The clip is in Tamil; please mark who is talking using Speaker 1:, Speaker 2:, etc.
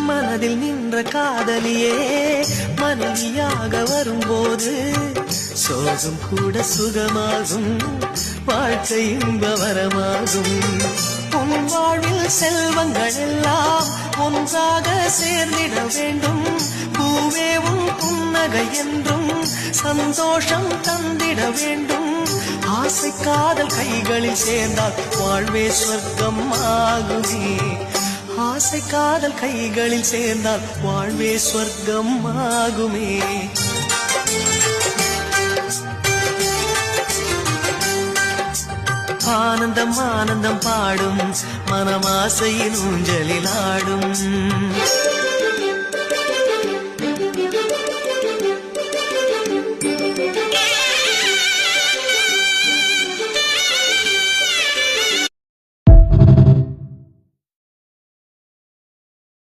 Speaker 1: மனதில் நின்ற காதலியே மனைவியாக வரும்போது சோகம் கூட சுகமாகும், வாழ்க்கை இன்பவரமாகும். உன் வாழ்வில் செல்வங்கள் எல்லாம் ஒன்றாக சேர்ந்திட வேண்டும். பூவே உன் புன்னகை என்றும் சந்தோஷம் தந்திட வேண்டும். ஆசை காதல் கைகளில் சேர்ந்தால் வாழ்வே சொர்க்கம் ஆகுமே. ஆசை காதல் கைகளில் சேர்ந்தால் வாழ்வே சொர்க்கம் ஆகுமே. ஆனந்தம் ஆனந்தம் பாடும் மனமாசையின் ஊஞ்சலில் ஆடும்.